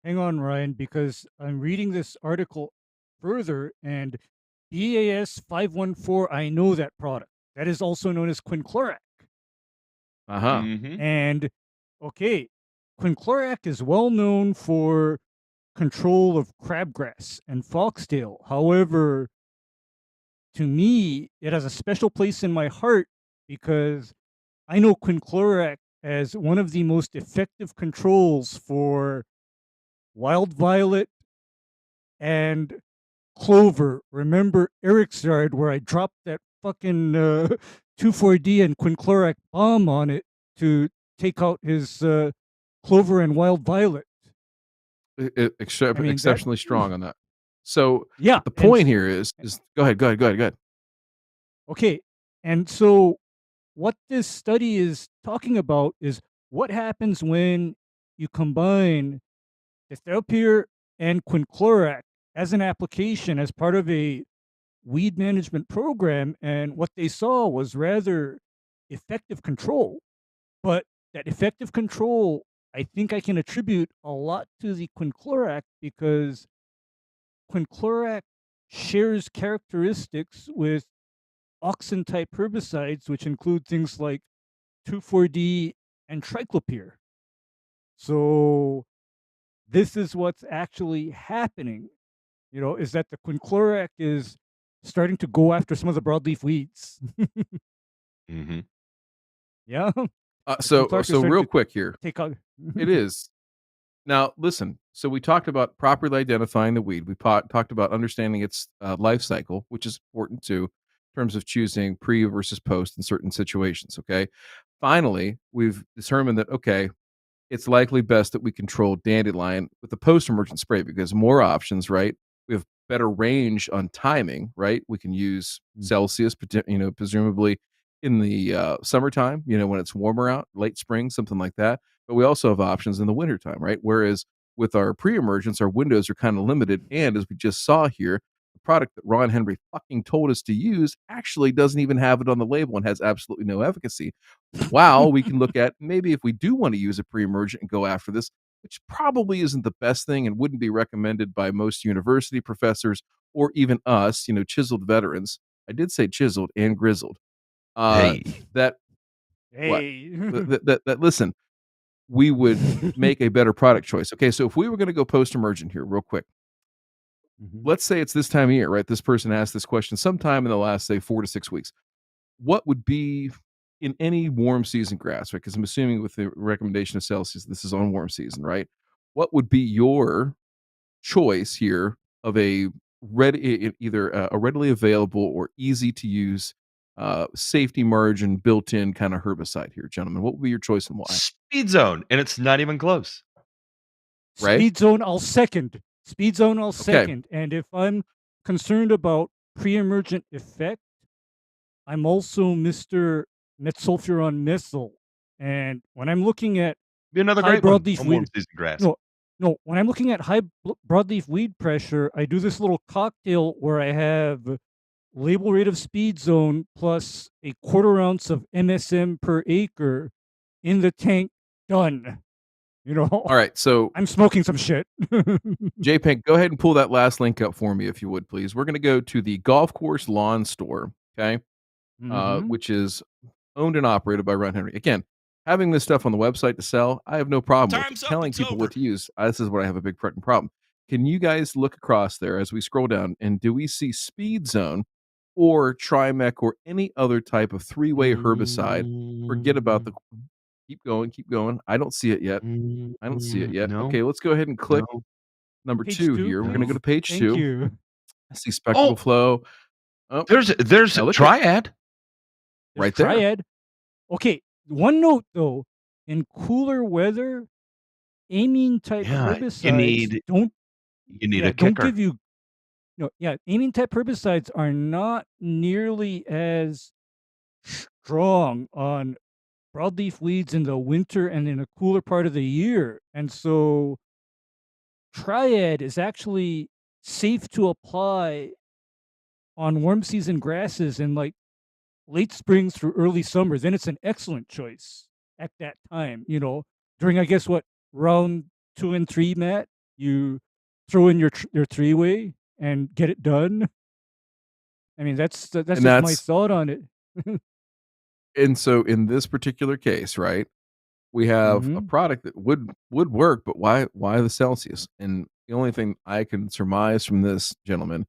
Hang on, Ryan, because I'm reading this article further, and BAS 514, I know that product. That is also known as quinclorac. And, okay, quinclorac is well known for control of crabgrass and foxtail. However, to me, it has a special place in my heart because I know quinclorac as one of the most effective controls for wild violet and clover. Remember Eric's yard where I dropped that fucking 2,4-D and quinclorac bomb on it to take out his clover and wild violet. Exceptionally strong on that. So yeah, the point here is go ahead. Okay, and so what this study is talking about is what happens when you combine Diop and quinclorac as an application as part of a weed management program, and what they saw was rather effective control. But that effective control, I think I can attribute a lot to the quinclorac, because quinclorac shares characteristics with auxin-type herbicides, which include things like 2,4-D and triclopyr. So this is what's actually happening, is that the quinclorac is starting to go after some of the broadleaf weeds. Mm-hmm. Yeah. So quinclorac is so starting real to quick here, take out. it is. Now, listen. So we talked about properly identifying the weed. We talked about understanding its life cycle, which is important too, in terms of choosing pre versus post in certain situations. Okay. Finally, we've determined that it's likely best that we control dandelion with the post-emergent spray because more options, right? We have better range on timing, right? We can use Celsius, presumably in the summertime, when it's warmer out, late spring, something like that. But we also have options in the wintertime, right? Whereas with our pre-emergence, our windows are kind of limited. And as we just saw here, the product that Ron Henry fucking told us to use actually doesn't even have it on the label and has absolutely no efficacy. Wow, we can look at maybe if we do want to use a pre-emergent and go after this, which probably isn't the best thing and wouldn't be recommended by most university professors or even us, chiseled veterans. I did say chiseled and grizzled. Hey. That Hey. that listen, we would make a better product choice. Okay, so if we were going to go post-emergent here real quick, let's say it's this time of year, right? This person asked this question sometime in the last, say, 4 to 6 weeks. What would be in any warm season grass, right? Because I'm assuming with the recommendation of Celsius, this is on warm season, right? What would be your choice here of a either a readily available or easy to use safety margin built-in kind of herbicide here, gentlemen? What would be your choice and why? Speed Zone, and it's not even close. Right? Speed Zone, I'll second. Speed Zone, I'll second. And if I'm concerned about pre-emergent effect, I'm also Mr. Metsulfuron Methyl. And when I'm looking at Be another high great one broadleaf on weed, warm season grass. no, when I'm looking at high broadleaf weed pressure, I do this little cocktail where I have label rate of Speed Zone plus a 1/4 ounce of MSM per acre in the tank. Done. All right, so I'm smoking some shit. JPEG, go ahead and pull that last link up for me if you would, please. We're going to go to the Golf Course Lawn Store, okay, which is owned and operated by Ron Henry. Again, having this stuff on the website to sell, I have no problem with it. Telling people what to use. This is what I have a big fucking problem. Can you guys look across there as we scroll down, and do we see Speed Zone or Trimec or any other type of 3-way herbicide? Forget about the... Keep going. I don't see it yet. No. Okay, let's go ahead and click number Page 2 2, here. We're going to go to please. page Thank 2. you. I see spectacle flow. Oh, There's now look Triad. right there. Triad. Okay, one note though: in cooler weather, amine type herbicides don't a kicker. give you amine type herbicides are not nearly as strong on broadleaf weeds in the winter and in a cooler part of the year. And so Triad is actually safe to apply on warm season grasses in like late spring through early summer. Then it's an excellent choice at that time. During, I guess, round 2 and 3, Matt, you throw in your 3-way and get it done. I mean, that's just my thought on it. And so in this particular case, right, we have a product that would work, but why the Celsius? And the only thing I can surmise from this, gentleman,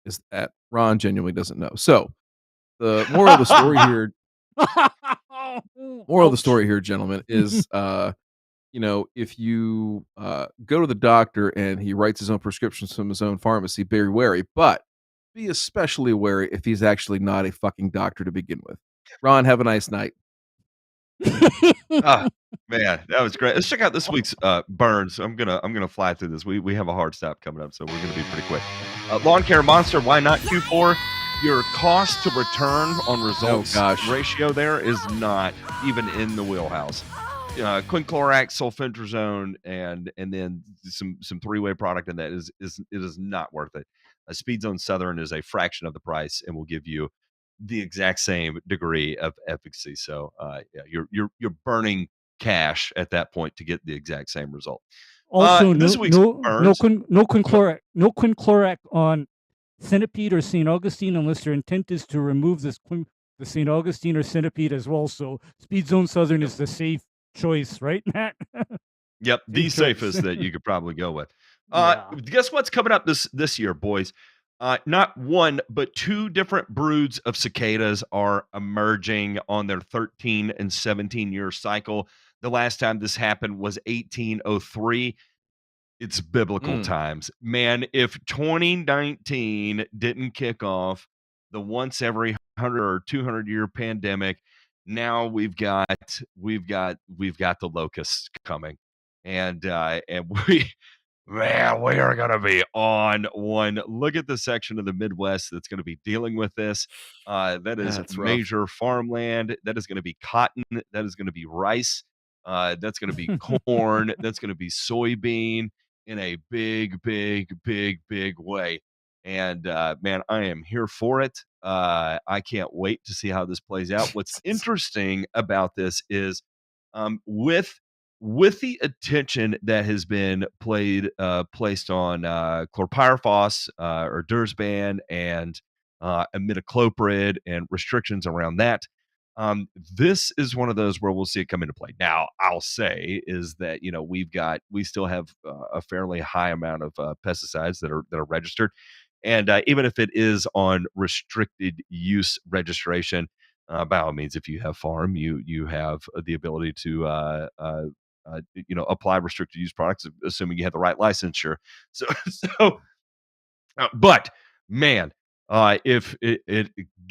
is that Ron genuinely doesn't know. So the moral of the story here, gentlemen, is if you go to the doctor and he writes his own prescriptions from his own pharmacy, be wary, but be especially wary if he's actually not a fucking doctor to begin with. Ron, have a nice night. Man, that was great. Let's check out this week's burns. I'm gonna fly through this. We have a hard stop coming up, so we're gonna be pretty quick. Lawn care monster, why not Q4? your cost to return on results gosh. ratio there is not even in the wheelhouse. Quinclorac, sulfentrazone, and then some three-way product, and that is not worth it. A Speed Zone Southern is a fraction of the price and will give you the exact same degree of efficacy. So yeah, you're burning cash at that point to get the exact same result. Also, This week's burns. no quinclorac on Centipede or St. Augustine unless your intent is to remove the St. Augustine or Centipede as well. So Speed Zone Southern is the safe choice, right, Matt? Yep, the choice. safest that you could probably go with. Yeah. Guess what's coming up this year, boys? Not one, but two different broods of cicadas are emerging on their 13 and 17-year cycle. The last time this happened was 1803. It's biblical times. Man, if 2019 didn't kick off the once every 100 or 200 year pandemic, now we've got the locusts coming. And we man, we are going to be on one. Look at the section of the Midwest that's going to be dealing with this. That is major farmland. That is going to be cotton. That is going to be rice. That's going to be corn. That's going to be soybean in a big, big, big, big way. And man, I am here for it. I can't wait to see how this plays out. What's interesting about this is with the attention that has been placed on chlorpyrifos or Dursban and imidacloprid and restrictions around that, this is one of those where we'll see it come into play. Now, I'll say is that we still have a fairly high amount of pesticides that are registered, and even if it is on restricted use registration, by all means, if you have farm, you have the ability to apply restricted use products, assuming you have the right licensure. But man, if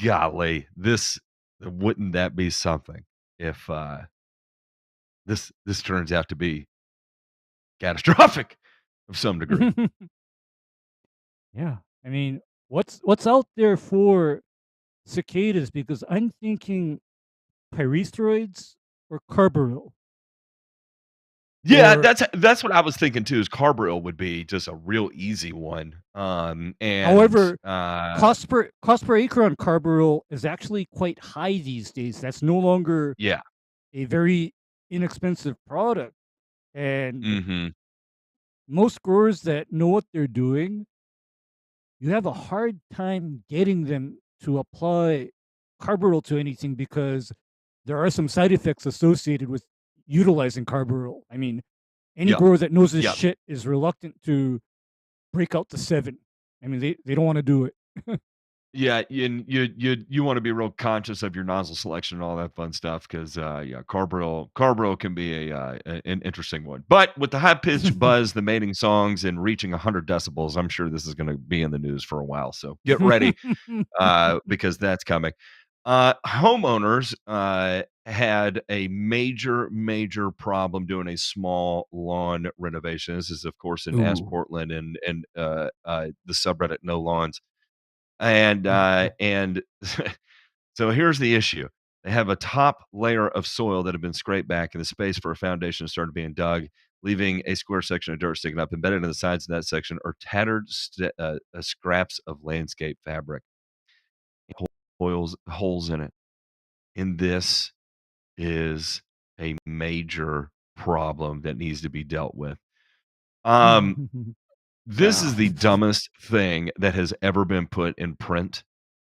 golly, this wouldn't that be something if this turns out to be catastrophic of some degree. Yeah, I mean, what's out there for cicadas? Because I'm thinking pyrethroids or carbaryl. Yeah, that's what I was thinking too. Is carbaryl would be just a real easy one. And however, cost per acre on carbaryl is actually quite high these days. That's no longer a very inexpensive product, and most growers that know what they're doing, you have a hard time getting them to apply carbaryl to anything because there are some side effects associated with utilizing carbaryl. I mean, any grower that knows this shit is reluctant to break out the 7. I mean, they don't want to do it. Yeah, you want to be real conscious of your nozzle selection and all that fun stuff because carbaryl can be an interesting one. But with the high pitched buzz, the mating songs, and reaching 100 decibels, I'm sure this is going to be in the news for a while. So get ready because that's coming. Homeowners had a major problem doing a small lawn renovation. This is, of course, in Ask Portland and the subreddit No Lawns. And so here's the issue. They have a top layer of soil that had been scraped back, and the space for a foundation started being dug, leaving a square section of dirt sticking up. Embedded in the sides of that section are tattered scraps of landscape fabric, holes in it. And this is a major problem that needs to be dealt with. This is the dumbest thing that has ever been put in print.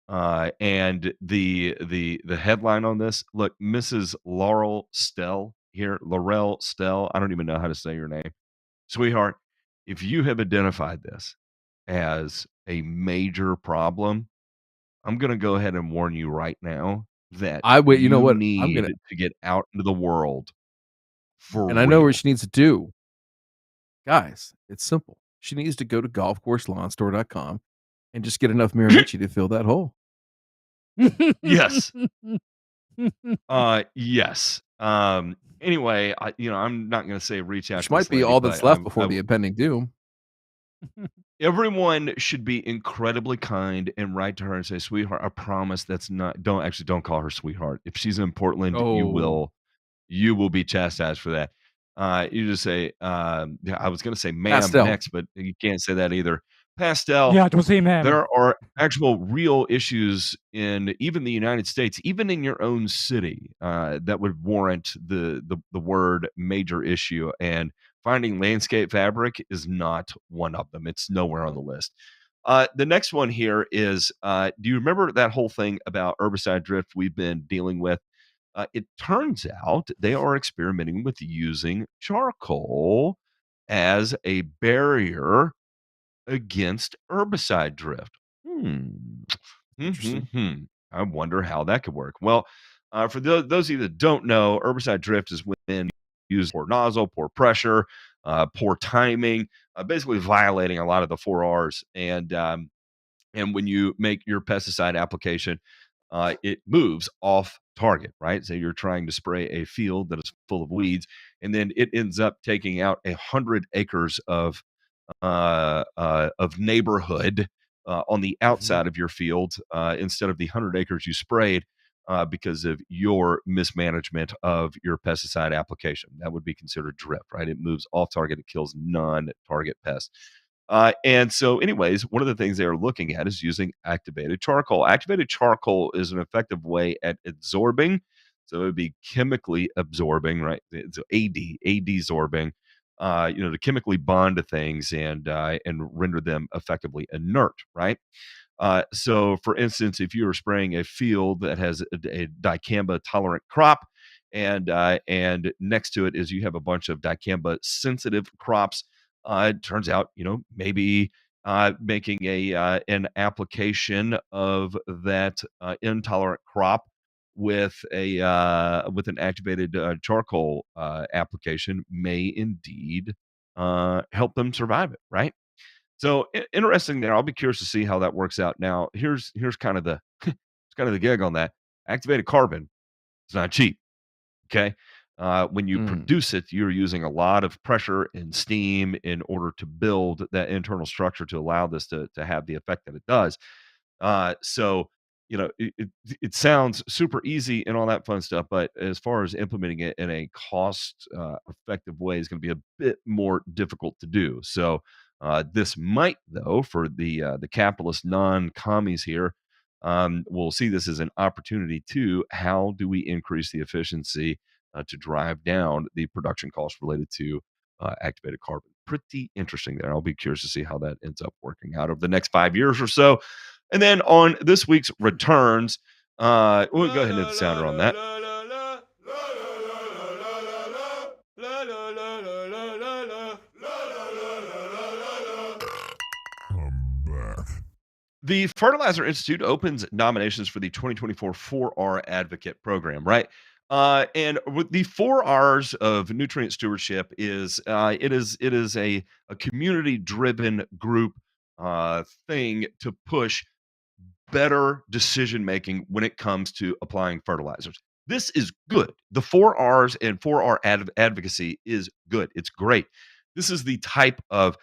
And the headline on this, look, Mrs. Laurel Stell here, Laurel Stell. I don't even know how to say your name. Sweetheart, if you have identified this as a major problem, I'm going to go ahead and warn you right now that you know what? Need to get out into the world for and I know what she needs to do. Guys, it's simple. She needs to go to golfcourselawnsstore.com and just get enough Miramichi to fill that hole. Yes. Yes. Anyway, I'm not going to say reach out. Which might be all that's left before the impending doom. Everyone should be incredibly kind and write to her and say, "Sweetheart, I promise that's not." Don't call her sweetheart. If she's in Portland, Oh, you will be chastised for that. You just say, yeah, I was going to say ma'am pastel. next, but you can't say that either. Pastel. Yeah, don't say ma'am. There are actual real issues in even the United States, even in your own city, that would warrant the word major issue. And finding landscape fabric is not one of them. It's nowhere on the list. The next one here is, do you remember that whole thing about herbicide drift we've been dealing with? It turns out they are experimenting with using charcoal as a barrier against herbicide drift. Interesting. I wonder how that could work. Well, for those of you that don't know, herbicide drift is when you use poor nozzle, poor pressure, poor timing, basically violating a lot of the 4Rs. And when you make your pesticide application, it moves off target, right? So you're trying to spray a field that is full of weeds, and then it ends up taking out 100 acres of neighborhood on the Mhm. outside of your field instead of the 100 acres you sprayed because of your mismanagement of your pesticide application. That would be considered drift, right? It moves off target, it kills non-target pests. And so, anyways, one of the things they are looking at is using activated charcoal. Activated charcoal is an effective way at absorbing. So it would be chemically absorbing, right? So AD, to chemically bond to things and render them effectively inert, right? So, for instance, if you are spraying a field that has a dicamba tolerant crop, and next to it is you have a bunch of dicamba sensitive crops, it turns out maybe making a an application of that intolerant crop with an activated charcoal application may indeed help them survive it, right? So interesting there. I'll be curious to see how that works out. Now, here's kind of the it's kind of the gig on that. Activated carbon is not cheap. Okay. When you Mm. produce it, you're using a lot of pressure and steam in order to build that internal structure to allow this to have the effect that it does. So, it sounds super easy and all that fun stuff, but as far as implementing it in a cost effective way is going to be a bit more difficult to do. So, this might, though, for the capitalist non-commies here, we'll see this as an opportunity to how do we increase the efficiency to drive down the production costs related to activated carbon. Pretty interesting there. I'll be curious to see how that ends up working out over the next 5 years or so. And then on this week's returns, we'll go ahead and hit the sounder on that. I'm back. The Fertilizer Institute opens nominations for the 2024 4R Advocate Program, right? And with the 4Rs of nutrient stewardship it is a community driven group thing to push better decision making when it comes to applying fertilizers. This is good. The 4Rs and 4R advocacy is good. It's great. This is the type of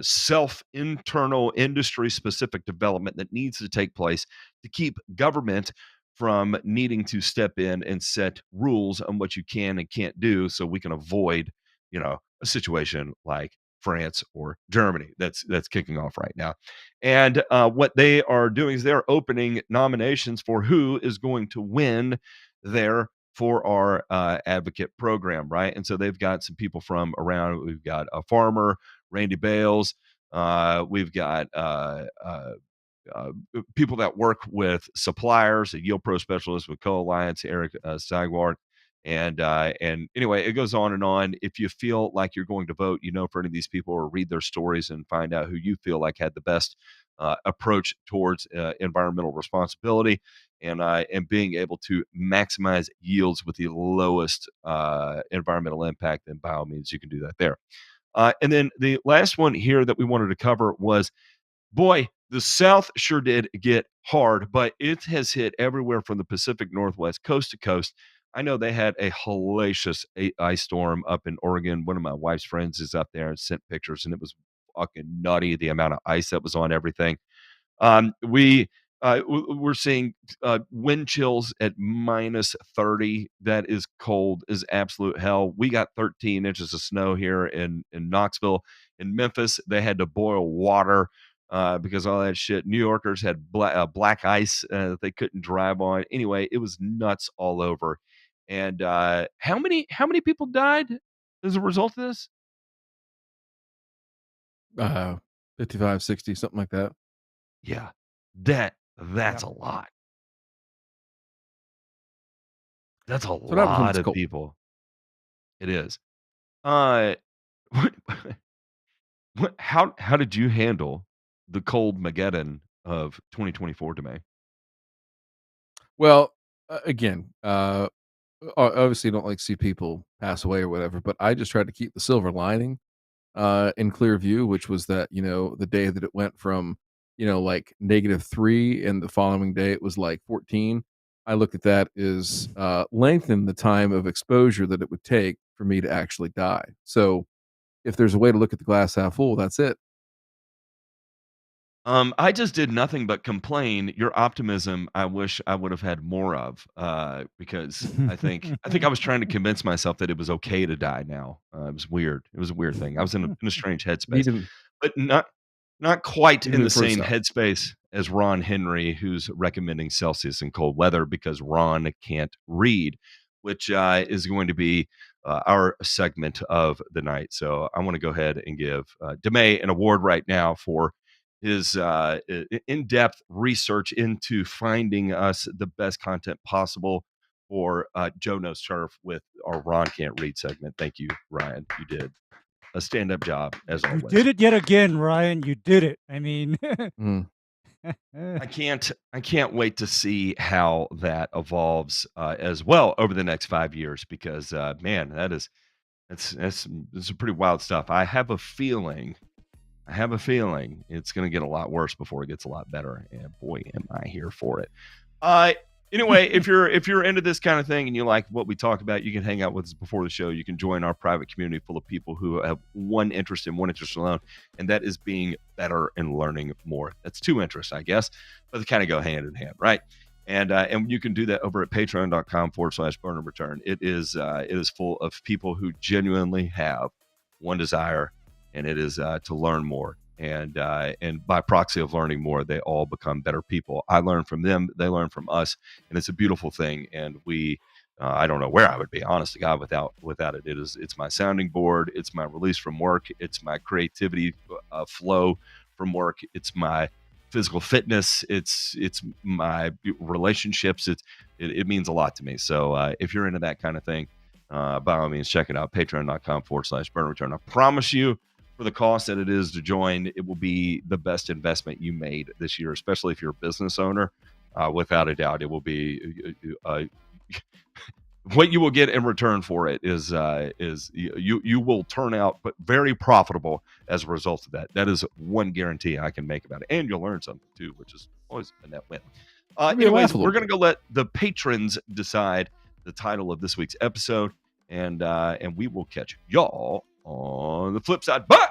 self internal industry specific development that needs to take place to keep government from needing to step in and set rules on what you can and can't do so we can avoid a situation like France or Germany that's kicking off right now. And what they are doing is they're opening nominations for who is going to win their for our advocate program, right? And so they've got some people from around. We've got a farmer, Randy Bales. We've got people that work with suppliers, a Yield Pro specialist with Co-Alliance, Eric Sagwart. And anyway, it goes on and on. If you feel like you're going to vote, for any of these people, or read their stories and find out who you feel like had the best approach towards environmental responsibility and being able to maximize yields with the lowest environmental impact, then by all means, you can do that there. And then the last one here that we wanted to cover was, boy, the South sure did get hard, but it has hit everywhere from the Pacific Northwest, coast to coast. I know they had a hellacious ice storm up in Oregon. One of my wife's friends is up there and sent pictures, and it was fucking nutty, the amount of ice that was on everything. We're seeing wind chills at -30. That is cold as absolute hell. We got 13 inches of snow here in Knoxville. In Memphis, they had to boil water because all that shit. New Yorkers had black ice that they couldn't drive on. Anyway, it was nuts all over. And how many people died as a result of this? 55, 60, something like that. Yeah, that's a lot. That's a So that was when lot it's of cold. people. It is. Uh, what, how did you handle the cold Mageddon of 2024, DeMay? Well, again, obviously, don't like to see people pass away or whatever, but I just tried to keep the silver lining in clear view, which was that, the day that it went from, like -3 and the following day it was like 14. I looked at that as lengthen the time of exposure that it would take for me to actually die. So if there's a way to look at the glass half full, that's it. I just did nothing but complain. Your optimism, I wish I would have had more of, because I think I was trying to convince myself that it was okay to die now. It was weird. It was a weird thing. I was in a strange You headspace, didn't, but not quite you in did the it for same yourself. headspace as Ron Henry, who's recommending Celsius in cold weather because Ron can't read, which is going to be our segment of the night. So I want to go ahead and give DeMay an award right now for his in-depth research into finding us the best content possible for Joe Knows Turf with our Ron Can't Read segment. Thank you, Ryan. You did a stand-up job as You always. did it yet again, Ryan. You did it. I mean, Mm. I can't wait to see how that evolves as well over the next 5 years because man, that's a pretty wild stuff. I have a feeling it's going to get a lot worse before it gets a lot better. And boy, am I here for it. Anyway, if you're into this kind of thing and you like what we talk about, you can hang out with us before the show. You can join our private community full of people who have one interest alone, and that is being better and learning more. That's two interests, I guess, but they kind of go hand in hand, right? And you can do that over at patreon.com/burn and return. It is full of people who genuinely have one desire, and it is to learn more. And by proxy of learning more, they all become better people. I learn from them, they learn from us, and it's a beautiful thing. And we, I don't know where I would be, honest to God, without it. It's my sounding board, it's my release from work, it's my creativity flow from work, it's my physical fitness, it's my relationships. It means a lot to me. So if you're into that kind of thing, by all means, check it out. Patreon.com/burn return. I promise you, for the cost that it is to join, it will be the best investment you made this year, especially if you're a business owner. Without a doubt, it will be what you will get in return for it is you will turn out but very profitable as a result of that. That is one guarantee I can make about it, and you'll learn something too, which is always a net win. Anyways, we're gonna go let the patrons decide the title of this week's episode, and we will catch y'all on the flip side. Bye.